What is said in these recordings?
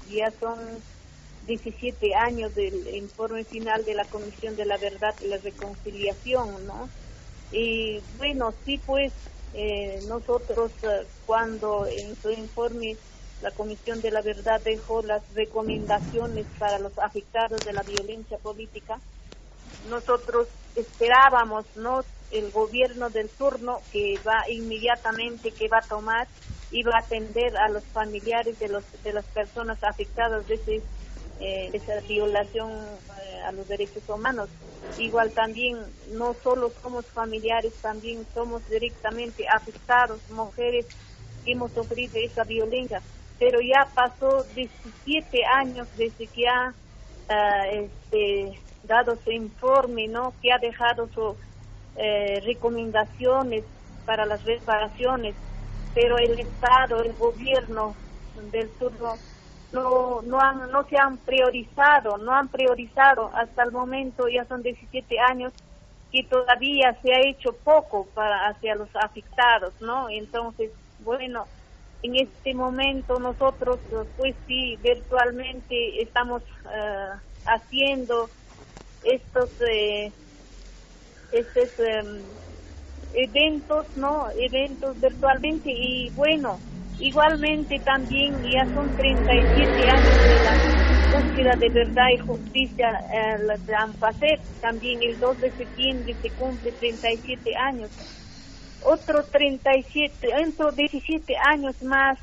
ya son 17 años del informe final de la Comisión de la Verdad y la Reconciliación, ¿no? Y bueno, sí, pues nosotros cuando en su informe la Comisión de la Verdad dejó las recomendaciones para los afectados de la violencia política, nosotros esperábamos, ¿no?, el gobierno del turno que va inmediatamente, que va a tomar y va a atender a los familiares de las personas afectadas de esa violación a los derechos humanos. Igual también no solo somos familiares, también somos directamente afectados, mujeres que hemos sufrido esa violencia, pero ya pasó 17 años desde que ha dado su informe, ¿no?, que ha dejado sus recomendaciones para las reparaciones, pero el Estado, el gobierno del turno no se han priorizado, hasta el momento. Ya son 17 años que todavía se ha hecho poco hacia los afectados, ¿no? Entonces, bueno, en este momento nosotros, pues sí, virtualmente estamos haciendo estos eventos, ¿no? Eventos virtualmente, y bueno, igualmente también ya son 37 años de la búsqueda de verdad y justicia, la ANFACEP. También el 2 de septiembre se cumple 37 años. Otros 17 años más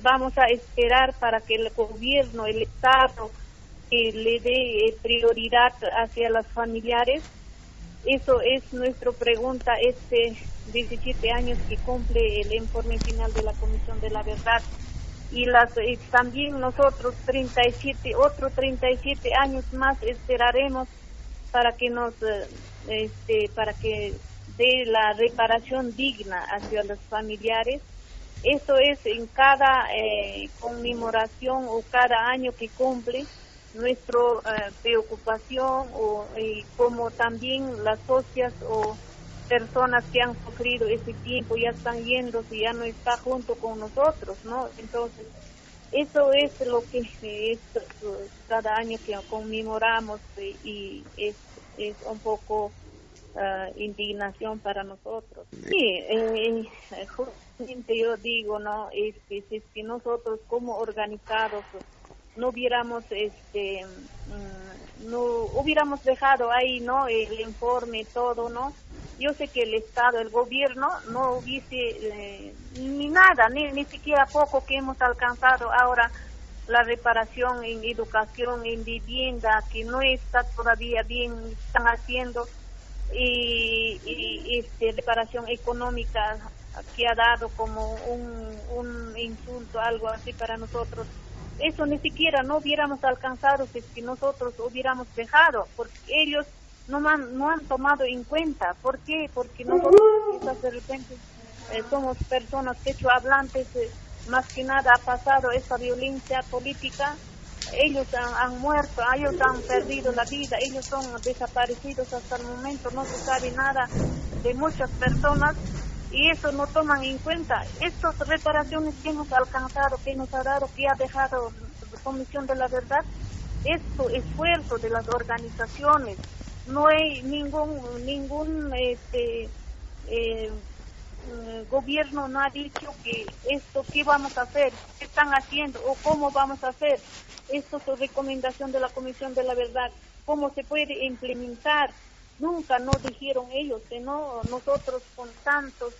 vamos a esperar para que el gobierno, el Estado, que le dé prioridad hacia los familiares. Eso es nuestra pregunta, 17 años que cumple el informe final de la Comisión de la Verdad. Y también nosotros 37 años más esperaremos para que para que dé la reparación digna hacia los familiares. Eso es en cada conmemoración o cada año que cumple nuestra preocupación, y como también las socias o personas que han sufrido ese tiempo ya están yéndose, ya no está junto con nosotros, ¿no? Entonces, eso es lo que es cada año que conmemoramos, y es un poco indignación para nosotros. Sí, justamente yo digo, ¿no? Es que nosotros como organizados no hubiéramos no hubiéramos dejado ahí, ¿no?, el informe, todo, ¿no? Yo sé que el Estado, el gobierno no hubiese ni nada, ni siquiera poco que hemos alcanzado ahora, la reparación en educación, en vivienda, que no está todavía bien, están haciendo, y reparación económica, que ha dado como un insulto, algo así para nosotros. Eso ni siquiera no hubiéramos alcanzado si nosotros hubiéramos dejado, porque ellos no han tomado en cuenta. ¿Por qué? Porque nosotros quizás de repente somos personas quechua-hablantes, más que nada ha pasado esta violencia política, ellos han muerto, ellos han perdido la vida, ellos son desaparecidos hasta el momento, no se sabe nada de muchas personas, y eso no toman en cuenta. Estas reparaciones que hemos alcanzado, que nos ha dado, que ha dejado la Comisión de la Verdad, es su esfuerzo de las organizaciones. No hay ningún gobierno no ha dicho que esto, qué vamos a hacer, qué están haciendo o cómo vamos a hacer. Esto es recomendación de la Comisión de la Verdad, cómo se puede implementar. Nunca nos dijeron ellos, no, nosotros con tantos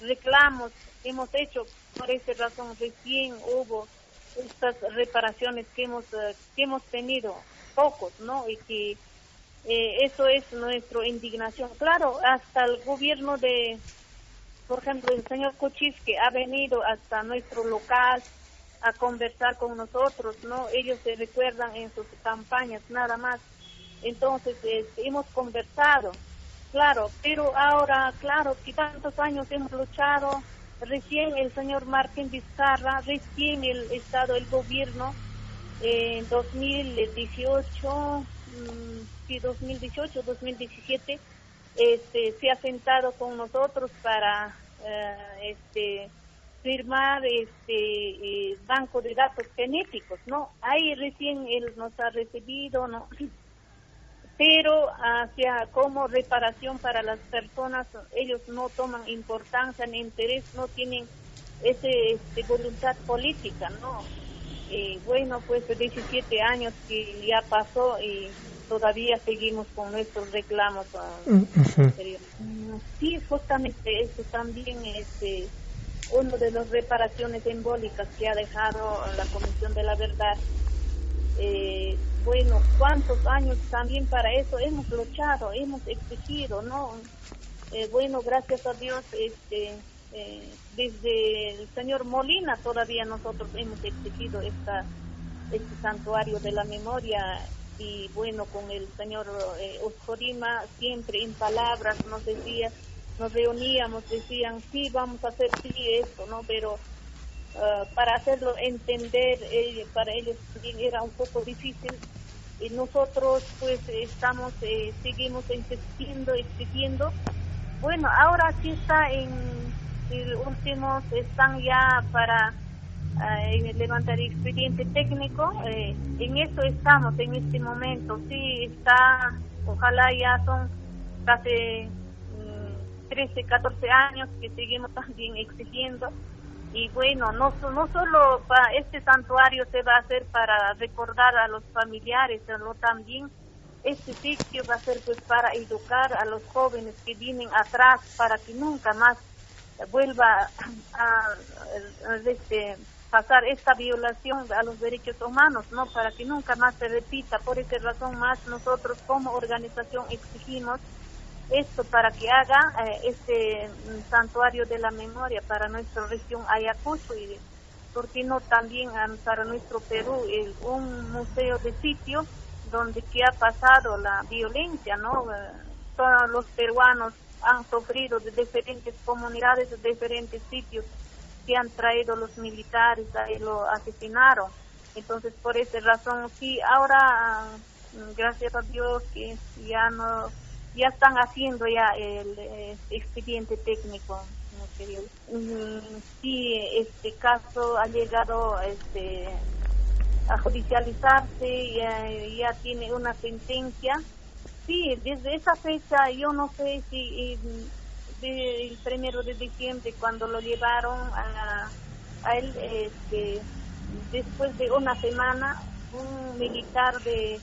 reclamos hemos hecho. Por esa razón recién hubo estas reparaciones que hemos tenido, pocos, ¿no? Y que eso es nuestra indignación. Claro, hasta el gobierno por ejemplo, el señor Cochis, que ha venido hasta nuestro local a conversar con nosotros, ¿no? Ellos se recuerdan en sus campañas, nada más. Entonces, hemos conversado, claro, pero ahora, claro, que tantos años hemos luchado, recién el señor Martín Vizcarra, recién el Estado, el gobierno, en 2018, 2017, se ha sentado con nosotros para firmar banco de datos genéticos, ¿no? Ahí recién él nos ha recibido, ¿no? Pero hacia como reparación para las personas, ellos no toman importancia ni interés, no tienen voluntad política, ¿no? Bueno, pues 17 años que ya pasó y todavía seguimos con nuestros reclamos. Sí, justamente eso también uno de las reparaciones simbólicas que ha dejado la Comisión de la Verdad. Bueno, cuántos años también para eso hemos luchado, hemos exigido, ¿no? Bueno, gracias a Dios, desde el señor Molina todavía nosotros hemos exigido este santuario de la memoria, y bueno, con el señor Oscorima siempre en palabras nos decía, nos reuníamos, decían sí, vamos a hacer sí esto, ¿no? Pero para hacerlo entender, para ellos también era un poco difícil, y nosotros pues seguimos exigiendo. Bueno, ahora sí está el últimos, están ya para levantar expediente técnico, en eso estamos en este momento, sí está, ojalá ya son casi 13, 14 años que seguimos también exigiendo. Y bueno, no solo para este santuario se va a hacer para recordar a los familiares, sino también este sitio va a ser pues para educar a los jóvenes que vienen atrás, para que nunca más vuelva a pasar esta violación a los derechos humanos, ¿no? Para que nunca más se repita. Por esa razón más nosotros como organización exigimos esto, para que haga este santuario de la memoria para nuestra región Ayacucho, y por qué no también para nuestro Perú, un museo de sitio donde que ha pasado la violencia, ¿no? Todos los peruanos han sufrido de diferentes comunidades, de diferentes sitios que han traído los militares, ahí lo asesinaron. Entonces, por esa razón, sí, ahora, gracias a Dios que ya están haciendo ya el expediente técnico, ¿no? Sí, este caso ha llegado a judicializarse, ya tiene una sentencia. Sí, desde esa fecha yo no sé si el 1 de diciembre, cuando lo llevaron a él, después de una semana, un militar que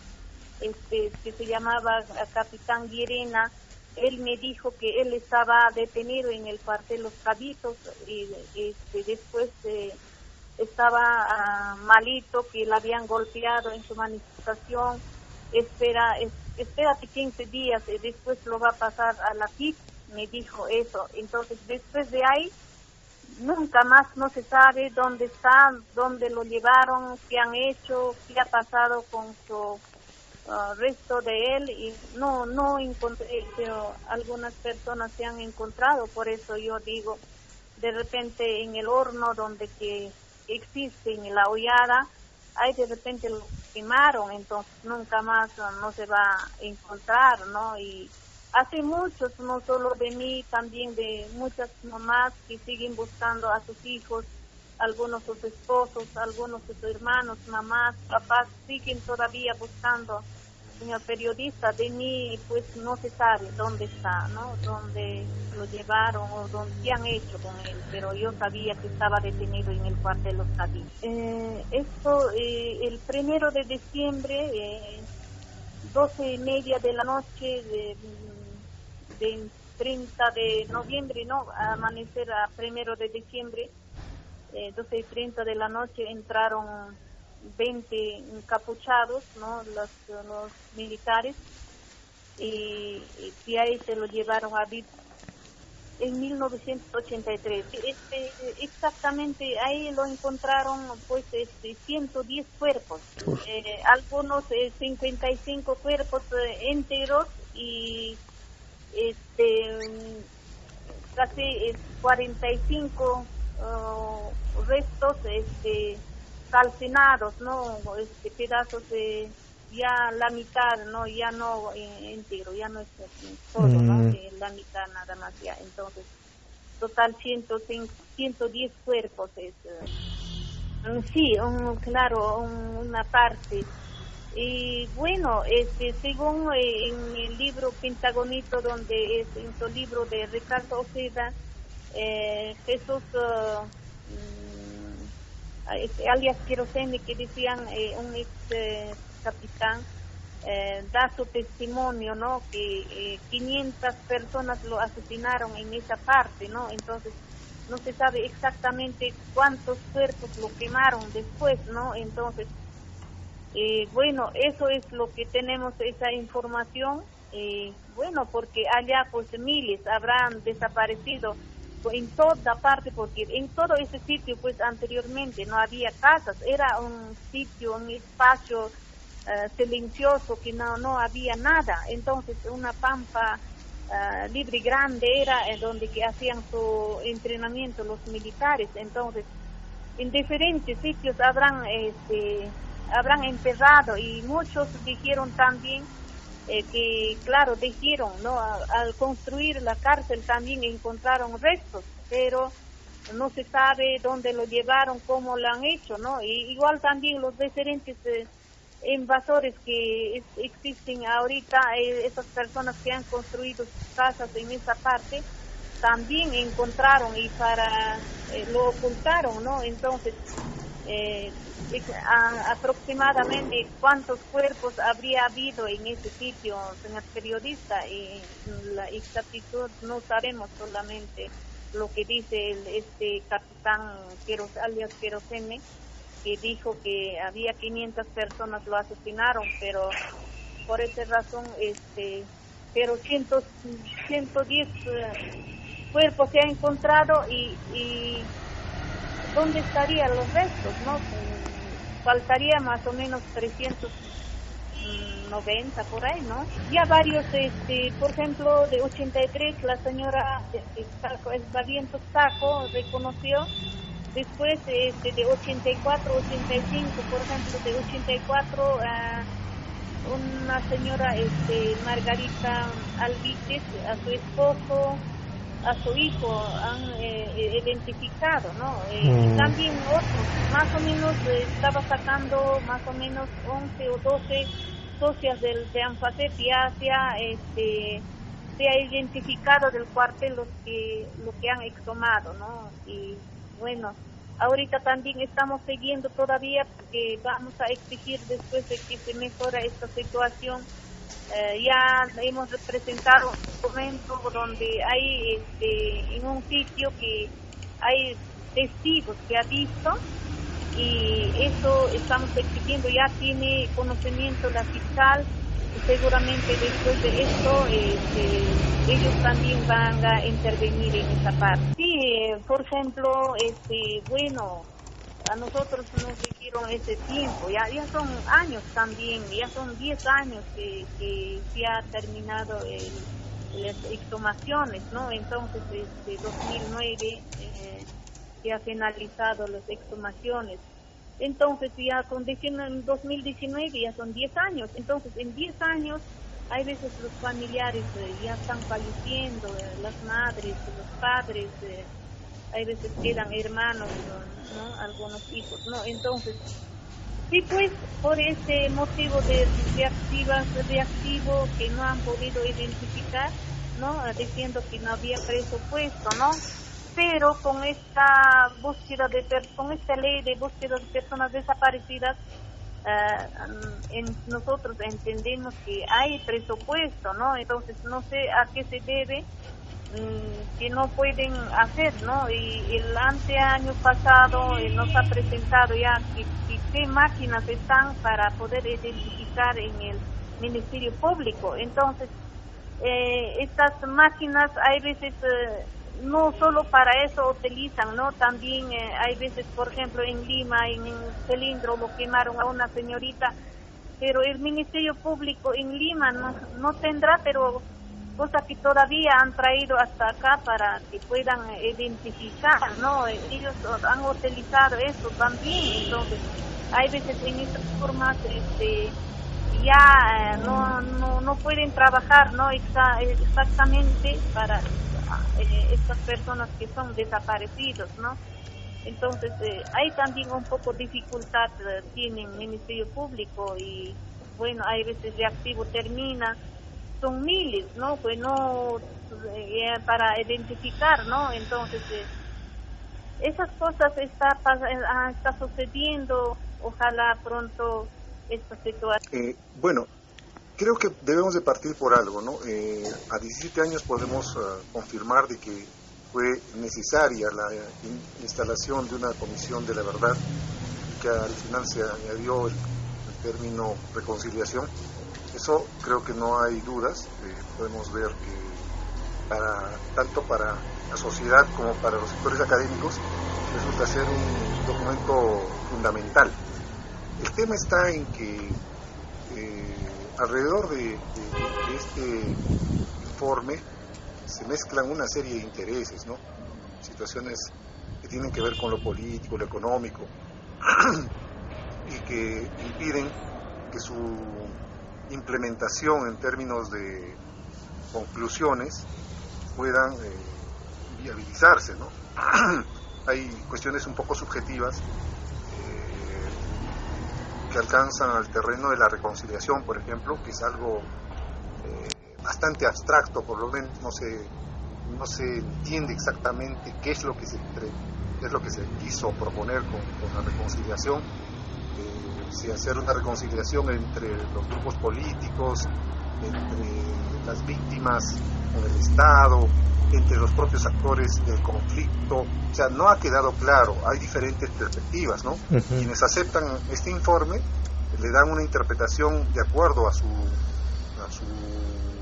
se llamaba Capitán Guirena, él me dijo que él estaba detenido en el cuartel Los Cabitos, y después estaba malito, que le habían golpeado en su manifestación. Espérate 15 días, después lo va a pasar a la PIC, me dijo eso. Entonces, después de ahí, nunca más, no se sabe dónde está, dónde lo llevaron, qué han hecho, qué ha pasado con su resto de él, y no encontré, pero algunas personas se han encontrado. Por eso yo digo, de repente en el horno donde que existe, en la hollada, ahí de repente lo quemaron, entonces nunca más no se va a encontrar, ¿no? Y hace muchos, no solo de mí, también de muchas mamás que siguen buscando a sus hijos, algunos sus esposos, algunos sus hermanos, mamás, papás, siguen todavía buscando. Señor periodista, de mí pues no se sabe dónde está, ¿no? Dónde lo llevaron o qué han hecho con él, pero yo sabía que estaba detenido en el cuartel Los Cabitos. El 1 de diciembre, 12:30 de la noche de 30 de noviembre, no, a amanecer a 1 de diciembre, 12:30 de la noche, entraron 20 encapuchados, ¿no? Los militares, y de ahí se lo llevaron a vivir en 1983. Exactamente, ahí lo encontraron pues 110 cuerpos, algunos 55 cuerpos enteros, y casi 45 restos calcinados, ¿no? Pedazos de ya la mitad, ¿no? Ya no entero, ya no es todo, ¿no? La mitad nada más ya. Entonces, total 110 cuerpos. Sí, claro, una parte. Y bueno, según en el libro Pentagonito, donde es en su libro de Ricardo Ojeda, Jesús, alias Querosene, que decían un ex capitán, da su testimonio, ¿no? Que 500 personas lo asesinaron en esa parte, ¿no? Entonces no se sabe exactamente cuántos cuerpos lo quemaron después, ¿no? Entonces, bueno, eso es lo que tenemos, esa información. Bueno, porque allá pues miles habrán desaparecido en toda parte, porque en todo ese sitio pues anteriormente no había casas, era un sitio, un espacio silencioso, que no había nada. Entonces una pampa libre grande era donde que hacían su entrenamiento los militares. Entonces en diferentes sitios habrán enterrado, y muchos dijeron también que claro, dijeron, ¿no? Al construir la cárcel también encontraron restos, pero no se sabe dónde lo llevaron, cómo lo han hecho, ¿no? Y igual también los diferentes invasores que existen ahorita, esas personas que han construido sus casas en esa parte, también encontraron y lo ocultaron, ¿no? Entonces, aproximadamente cuántos cuerpos habría habido en ese sitio, señor periodista, y la exactitud no sabemos, solamente lo que dice este capitán alias Querosene, que dijo que había 500 personas lo asesinaron, pero por esa razón, pero 110 cuerpos se ha encontrado, y ¿dónde estarían los restos, no? Faltaría más o menos 390 por ahí, ¿no? Ya varios, por ejemplo, de 83, la señora Barrientos Taco reconoció. Después de 84, 85, por ejemplo, de 84, una señora Margarita Alvíquez, a su esposo, a su hijo han identificado, ¿no? Y también otros, más o menos estaba sacando más o menos 11 o 12 socias de ANFACEP, ya se ha identificado del cuartel lo que han exhumado, ¿no? Y bueno, ahorita también estamos siguiendo todavía, porque vamos a exigir, después de que se mejora esta situación, ya hemos presentado un documento donde hay en un sitio que hay testigos que ha visto, y eso estamos exigiendo. Ya tiene conocimiento la fiscal, y seguramente después de esto ellos también van a intervenir en esa parte. Sí, por ejemplo, bueno, a nosotros nos dijeron ese tiempo, ya son años también, ya son 10 años que se ha terminado las exhumaciones, ¿no? Entonces, 2009 se ha finalizado las exhumaciones. Entonces, ya en 2019 ya son 10 años. Entonces, en 10 años, hay veces los familiares ya están falleciendo, las madres, los padres, hay veces quedan hermanos, ¿no? Algunos hijos, ¿no? Entonces, sí, pues, por ese motivo de reactivo que no han podido identificar, ¿no? Diciendo que no había presupuesto, ¿no? Pero con esta con esta ley de búsqueda de personas desaparecidas, nosotros entendemos que hay presupuesto, ¿no? Entonces, no sé a qué se debe que no pueden hacer, ¿no? Y el año pasado nos ha presentado ya qué máquinas están para poder identificar en el Ministerio Público. Entonces, estas máquinas hay veces no solo para eso utilizan, ¿no? También hay veces, por ejemplo, en Lima, en Cilindro, lo quemaron a una señorita, pero el Ministerio Público en Lima no tendrá, pero cosa que todavía han traído hasta acá para que puedan identificar, ¿no? Ellos han utilizado eso también. Entonces, hay veces en estas formas ya no pueden trabajar, ¿no? Exactamente para estas personas que son desaparecidos, ¿no? Entonces, hay también un poco dificultad, tiene el Ministerio Público y, bueno, hay veces reactivo termina, son miles, ¿no? Pues no, para identificar, ¿no? Entonces, esas cosas está sucediendo, ojalá pronto esta situación. Bueno, creo que debemos de partir por algo, ¿no? A 17 años podemos confirmar de que fue necesaria la instalación de una comisión de la verdad, que al final se añadió el término reconciliación. Eso creo que no hay dudas. Podemos ver que tanto para la sociedad como para los sectores académicos resulta ser un documento fundamental. El tema está en que alrededor de este informe se mezclan una serie de intereses, ¿no? Situaciones que tienen que ver con lo político, lo económico, y que impiden que su implementación en términos de conclusiones puedan viabilizarse, ¿no? Hay cuestiones un poco subjetivas que alcanzan al terreno de la reconciliación, por ejemplo, que es algo bastante abstracto, por lo menos no se entiende exactamente qué es lo que se quiso proponer con la reconciliación. Si hacer una reconciliación entre los grupos políticos, entre las víctimas con el Estado, entre los propios actores del conflicto. O sea, no ha quedado claro, hay diferentes perspectivas, ¿no? Uh-huh. Quienes aceptan este informe le dan una interpretación de acuerdo a su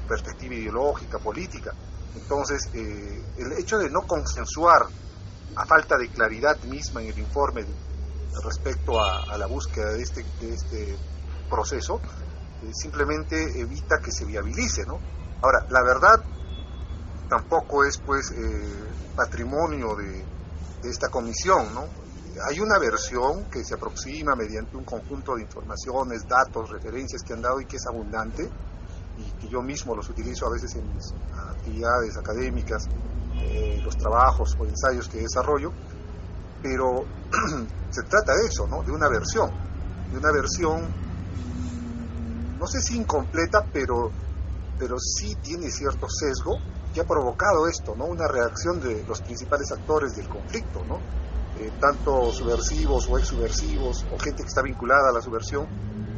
perspectiva ideológica, política. Entonces, el hecho de no consensuar, a falta de claridad misma en el informe respecto a la búsqueda de este proceso, simplemente evita que se viabilice, ¿no? Ahora, la verdad tampoco es pues patrimonio de esta comisión, ¿no? Hay una versión que se aproxima mediante un conjunto de informaciones, datos, referencias que han dado y que es abundante, y que yo mismo los utilizo a veces en mis actividades académicas, los trabajos o ensayos que desarrollo, pero se trata de eso, ¿no? De una versión, no sé si incompleta, pero sí tiene cierto sesgo que ha provocado esto, ¿no? Una reacción de los principales actores del conflicto, ¿no? Tanto subversivos o exsubversivos o gente que está vinculada a la subversión,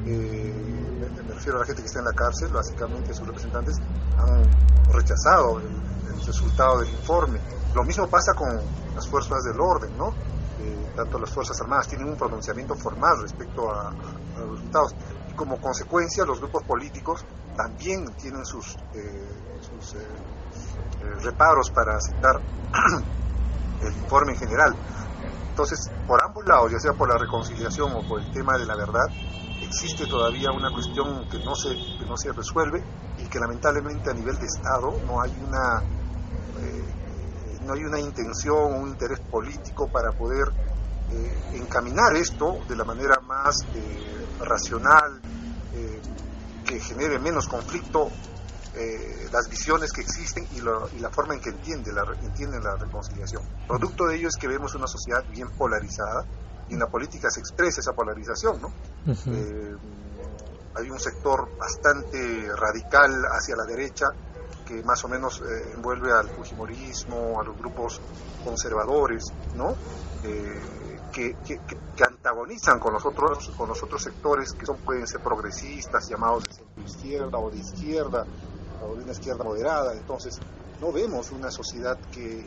me refiero a la gente que está en la cárcel, básicamente sus representantes han rechazado el resultado del informe. Lo mismo pasa con las fuerzas del orden, ¿no? Tanto las Fuerzas Armadas tienen un pronunciamiento formal respecto a los resultados, y como consecuencia los grupos políticos también tienen sus reparos para aceptar el informe en general. Entonces, por ambos lados, ya sea por la reconciliación o por el tema de la verdad, existe todavía una cuestión que no se resuelve, y que lamentablemente a nivel de Estado no hay una intención, un interés político para poder encaminar esto de la manera más racional, que genere menos conflicto, las visiones que existen y la forma en que entienden la reconciliación. Producto de ello es que vemos una sociedad bien polarizada, y en la política se expresa esa polarización, ¿no? Uh-huh. Hay un sector bastante radical hacia la derecha, que más o menos envuelve al fujimorismo, a los grupos conservadores, ¿no? Que antagonizan con los otros sectores que pueden ser progresistas, llamados de centro izquierda o de izquierda, o de una izquierda moderada. Entonces, no vemos una sociedad que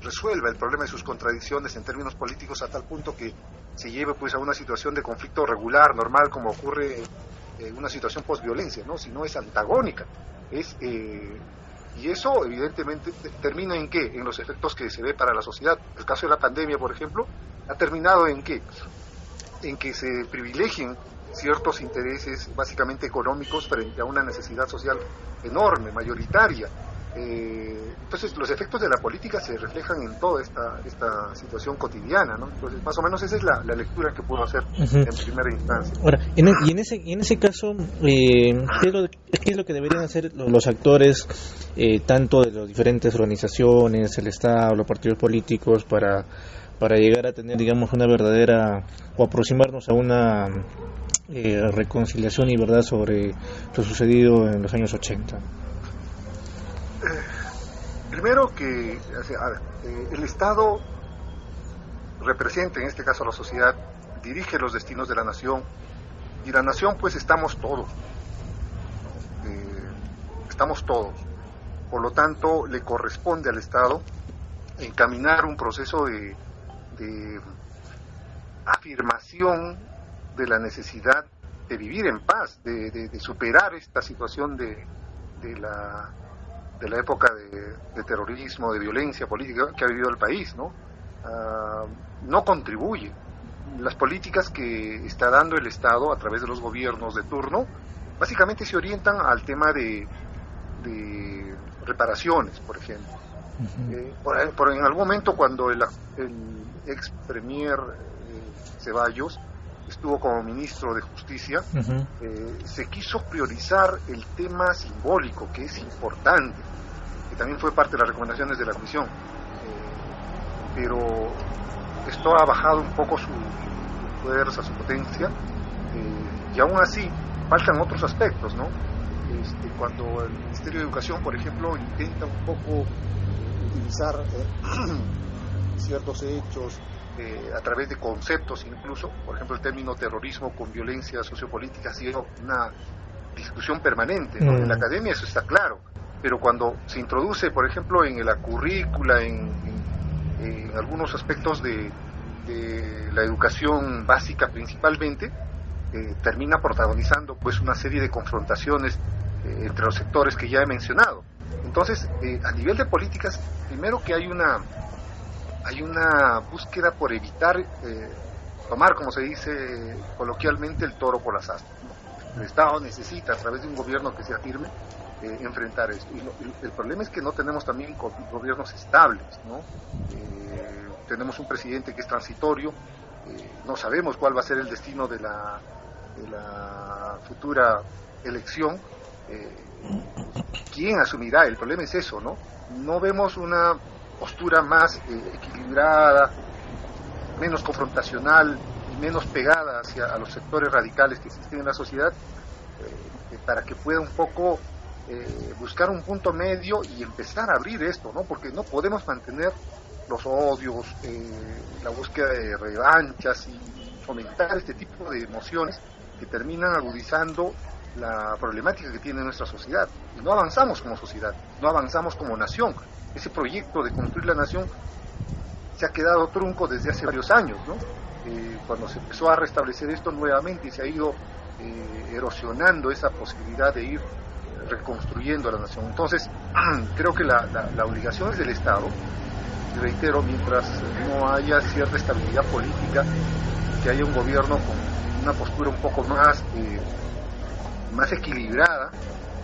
resuelva el problema de sus contradicciones en términos políticos a tal punto que se lleve pues a una situación de conflicto regular, normal, como ocurre en una situación postviolencia, ¿no? Sino es antagónica. Y eso evidentemente termina en ¿qué? En los efectos que se ve para la sociedad. El caso de la pandemia, por ejemplo, ha terminado en ¿qué? En que se privilegien ciertos intereses básicamente económicos frente a una necesidad social enorme, mayoritaria. Entonces los efectos de la política se reflejan en toda esta situación cotidiana, ¿no? Entonces más o menos esa es la lectura que puedo hacer en primera instancia. Ahora, y en ese caso, ¿qué es lo que deberían hacer los actores, tanto de las diferentes organizaciones, el Estado, los partidos políticos, para llegar a tener, digamos, una verdadera, o aproximarnos a una reconciliación y verdad sobre lo sucedido en los años 80? Primero que el Estado representa, en este caso a la sociedad, dirige los destinos de la nación, y la nación pues estamos todos, por lo tanto le corresponde al Estado encaminar un proceso de afirmación de la necesidad de vivir en paz, de superar esta situación de la época de terrorismo, de violencia política que ha vivido el país, ¿no? No contribuye. Las políticas que está dando el Estado a través de los gobiernos de turno básicamente se orientan al tema de reparaciones, por ejemplo. En algún momento, cuando el ex premier Ceballos estuvo como ministro de Justicia, se quiso priorizar el tema simbólico, que es importante, que también fue parte de las recomendaciones de la comisión, pero esto ha bajado un poco su fuerza, su potencia, y aún así faltan otros aspectos, ¿no? Cuando el Ministerio de Educación, por ejemplo, intenta un poco utilizar ciertos hechos a través de conceptos incluso, por ejemplo el término terrorismo con violencia sociopolítica ha sido una discusión permanente, ¿no? En la academia eso está claro, pero cuando se introduce, por ejemplo, en la currícula, en algunos aspectos de la educación básica principalmente, termina protagonizando pues una serie de confrontaciones entre los sectores que ya he mencionado. Entonces, a nivel de políticas, primero que hay una búsqueda por evitar tomar, como se dice coloquialmente, el toro por las astas, ¿no? El Estado necesita, a través de un gobierno que sea firme, enfrentar esto. Y el problema es que no tenemos también gobiernos estables, ¿no? Tenemos un presidente que es transitorio, no sabemos cuál va a ser el destino de la futura elección. ¿Quién asumirá? El problema es eso, ¿no? No vemos una postura más equilibrada, menos confrontacional y menos pegada a los sectores radicales que existen en la sociedad, para que pueda un poco buscar un punto medio y empezar a abrir esto, ¿no? Porque no podemos mantener los odios, la búsqueda de revanchas y fomentar este tipo de emociones que terminan agudizando la problemática que tiene nuestra sociedad. Y no avanzamos como sociedad, no avanzamos como nación. Ese proyecto de construir la nación se ha quedado trunco desde hace varios años, ¿no? Cuando se empezó a restablecer esto nuevamente y se ha ido erosionando esa posibilidad de ir reconstruyendo la nación. Entonces, creo que la obligación es del Estado, y reitero, mientras no haya cierta estabilidad política, que haya un gobierno con una postura un poco más equilibrada,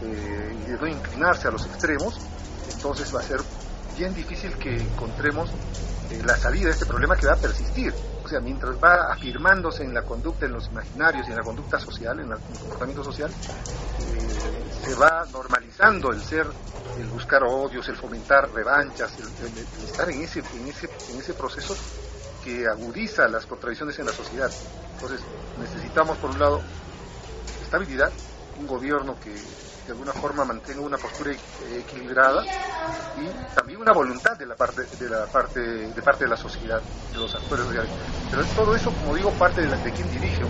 y de no inclinarse a los extremos, entonces va a ser bien difícil que encontremos la salida de este problema, que va a persistir. O sea, mientras va afirmándose en la conducta, en los imaginarios y en la conducta social, en el comportamiento social, se va normalizando el buscar odios, el fomentar revanchas, el estar en ese proceso que agudiza las contradicciones en la sociedad. Entonces necesitamos, por un lado, estabilidad, un gobierno que de alguna forma mantenga una postura equilibrada, y también una voluntad de parte de la sociedad, de los actores sociales. Pero todo eso, como digo, parte de quien dirige.